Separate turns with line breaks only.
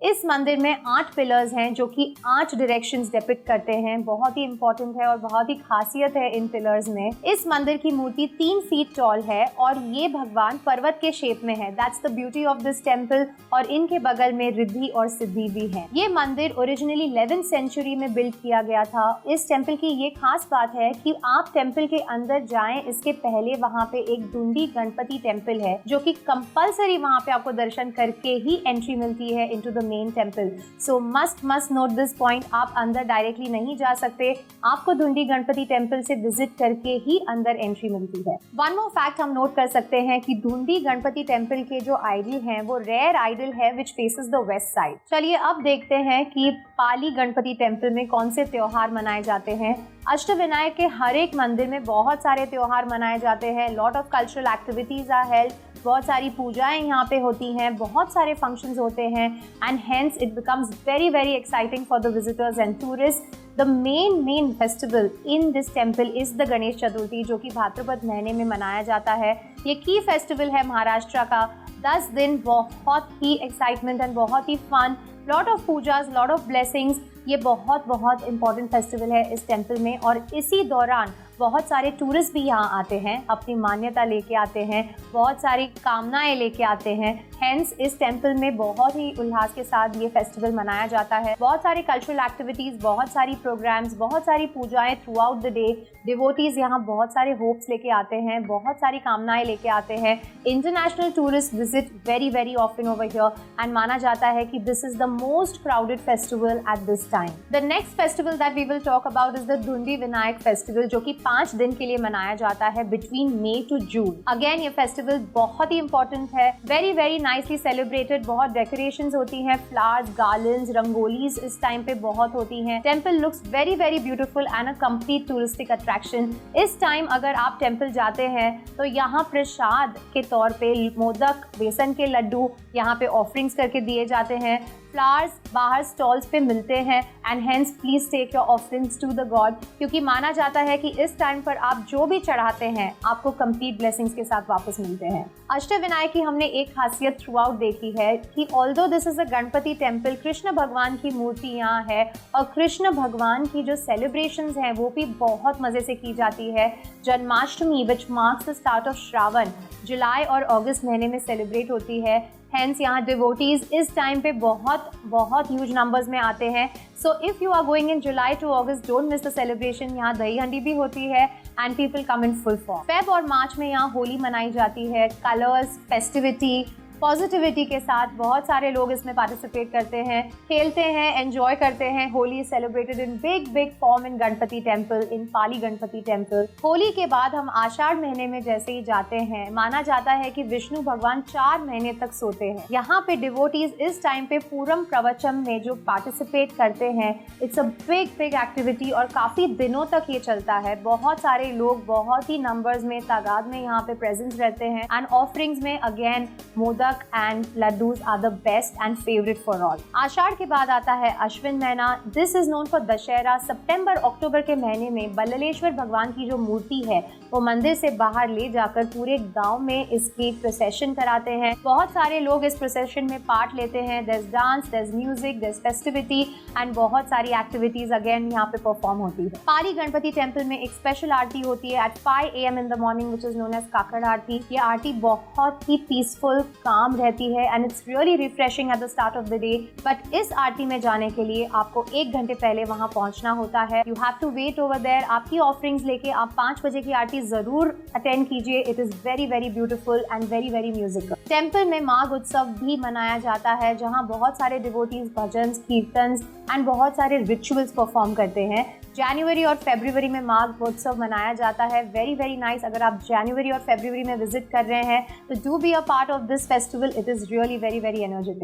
इस मंदिर में 8 पिलर्स हैं जो कि 8 डायरेक्शंस डिपिक्ट करते हैं। बहुत ही इंपॉर्टेंट है और बहुत ही खासियत है इन पिलर्स में। इस मंदिर की मूर्ति 3 फीट टॉल है और ये भगवान पर्वत के शेप में है। That's the beauty of this temple. और इनके बगल में रिद्धि और सिद्धि भी है। ये मंदिर ओरिजिनली 11th सेंचुरी में बिल्ड किया गया था। इस टेम्पल की ये खास बात है कि आप टेम्पल के अंदर जाएं इसके पहले वहाँ पे एक दुंडी गणपति टेम्पल है जो कि कंपलसरी वहाँ पे आपको दर्शन करके ही एंट्री मिलती है into the main temple. So must note this point. आप अंदर डायरेक्टली नहीं जा सकते, आपको धुंडी गणपति टेम्पल से विजिट करके ही अंदर एंट्री मिलती है। वन मोर फैक्ट हम नोट कर सकते हैं कि धुंडी गणपति टेम्पल के जो आइडल हैं वो रेयर आइडल है विच फेसेस द वेस्ट साइड। चलिए अब देखते हैं कि पाली गणपति टेम्पल में कौन से त्योहार मनाए जाते हैं। अष्टविनायक के हर एक मंदिर में बहुत सारे त्योहार मनाए जाते हैं। Lot of cultural activities are held. बहुत सारी पूजाएं यहाँ पे होती हैं, बहुत सारे फंक्शंस होते हैं and hence it becomes very very exciting for the visitors and tourist. The main festival in this temple is the Ganesh Chaturthi जो कि भाद्रपद महीने में मनाया जाता है। ये की फेस्टिवल है महाराष्ट्र का। 10 दिन बहुत ही एक्साइटमेंट एंड बहुत ही fun, lot of pujas, lot of blessings. ये बहुत इंपॉर्टेंट फेस्टिवल है इस टेम्पल में और इसी दौरान बहुत सारे टूरिस्ट भी यहाँ आते हैं, अपनी मान्यता लेके आते हैं, बहुत सारी कामनाएं लेके आते हैं। हेंस इस टेम्पल में बहुत ही उल्लास के साथ ये फेस्टिवल मनाया जाता है। बहुत सारी कल्चरल एक्टिविटीज़, बहुत सारी प्रोग्राम्स, बहुत सारी पूजाएं throughout the day. Devotees यहाँ बहुत सारे होप्स लेके आते हैं, बहुत सारी कामनाएं लेके आते हैं। International tourist visit very often over here and माना जाता है कि this is the most crowded festival at this time. The next festival that we will talk about is the Dhundi Vinayak festival जो कि 5 दिन के लिए मनाया जाता है between May to June. Again ये फेस्टिवल बहुत ही इंपॉर्टेंट है, वेरी नाइसली सेलिब्रेटेड। बहुत डेकोरेशंस होती हैं, फ्लावर्स, गार्लैंड्स, रंगोलीज इस टाइम पे बहुत होती हैं। Temple looks very beautiful and a complete touristic attraction. इस टाइम अगर आप टेम्पल जाते हैं तो यहाँ प्रसाद के तौर पे मोदक, बेसन के लड्डू यहाँ पे ऑफरिंग्स करके दिए जाते हैं। फ्लावर्स बाहर स्टॉल्स पे मिलते हैं and hence please take your offerings to the god, क्योंकि माना जाता है कि इस टाइम पर आप जो भी चढ़ाते हैं आपको कंप्लीट ब्लेसिंग्स के साथ वापस मिलते हैं। अष्टविनायक की हमने एक खासियत थ्रू आउट देखी है कि although this is a Ganpati temple, Krishna भगवान की मूर्ति यहाँ है और कृष्ण भगवान की जो सेलिब्रेशंस हैं वो भी बहुत मजे से की जाती है। Janmashtami which marks the start of Shravan जुलाई और अगस्त महीने में सेलिब्रेट होती है। हेंस यहाँ डिवोटीज इस टाइम पे बहुत ह्यूज नंबर्स में आते हैं। So if you are going in July to August, don't miss the celebration. यहाँ दही हंडी भी होती है and people come in full form. Feb और मार्च में यहाँ होली मनाई जाती है। कलर्स, फेस्टिविटी, पॉजिटिविटी के साथ बहुत सारे लोग इसमें पार्टिसिपेट करते हैं, खेलते हैं, एंजॉय करते हैं। Holi celebrated in big form in Ganpati temple, in Pali Ganpati temple. Holi के बाद हम आषाढ़ महीने में जैसे ही जाते हैं, माना जाता है कि विष्णु भगवान 4 महीने तक सोते हैं। यहाँ पे डिवोटीज इस टाइम पे पूरम प्रवचन में जो पार्टिसिपेट करते हैं, इट्स अ बिग एक्टिविटी और काफ़ी दिनों तक ये चलता है। बहुत सारे लोग बहुत ही नंबर्स में, तादाद में यहाँ पे प्रेजेंस रहते हैं एंड ऑफरिंग्स में again modak and laddus are the best and favorite for all. आषाढ़ के बाद आता है अश्विन महीना। This is known for Dussehra. सितंबर अक्टूबर के महीने में बल्लेश्वर भगवान की जो मूर्ति है वो मंदिर से बाहर ले जाकर पूरे गांव में इसकी प्रोसेशन कराते हैं। बहुत सारे लोग इस प्रोसेशन में पार्ट लेते हैं। there's dance, there's music, there's festivity and बहुत सारी एक्टिविटीज अगेन यहाँ पे परफॉर्म होती है। पाली गणपति टेम्पल में एक स्पेशल आरती होती है at 5 AM in the morning which is known as Kakad Aarti. ये आरती बहुत ही पीसफुल, काम रहती है and it's really refreshing at the start of the day. But इस आरती में जाने के लिए आपको 1 घंटे पहले वहां पहुंचना होता है। You have to wait over there. आपकी ऑफरिंग्स लेके आप 5 बजे की आरती जरूर अटेंड कीजिए। It is very beautiful and very musical. Temple में माघ उत्सव भी मनाया जाता है जहाँ बहुत सारे डिवोटीज भजन, कीर्तन एंड बहुत सारे रिचुअल्स परफॉर्म करते हैं। जनवरी और फरवरी में माघ उत्सव मनाया जाता है। Very nice. अगर आप जनवरी और फरवरी में विजिट कर रहे हैं तो do be a part of this festival. It is really very energetic.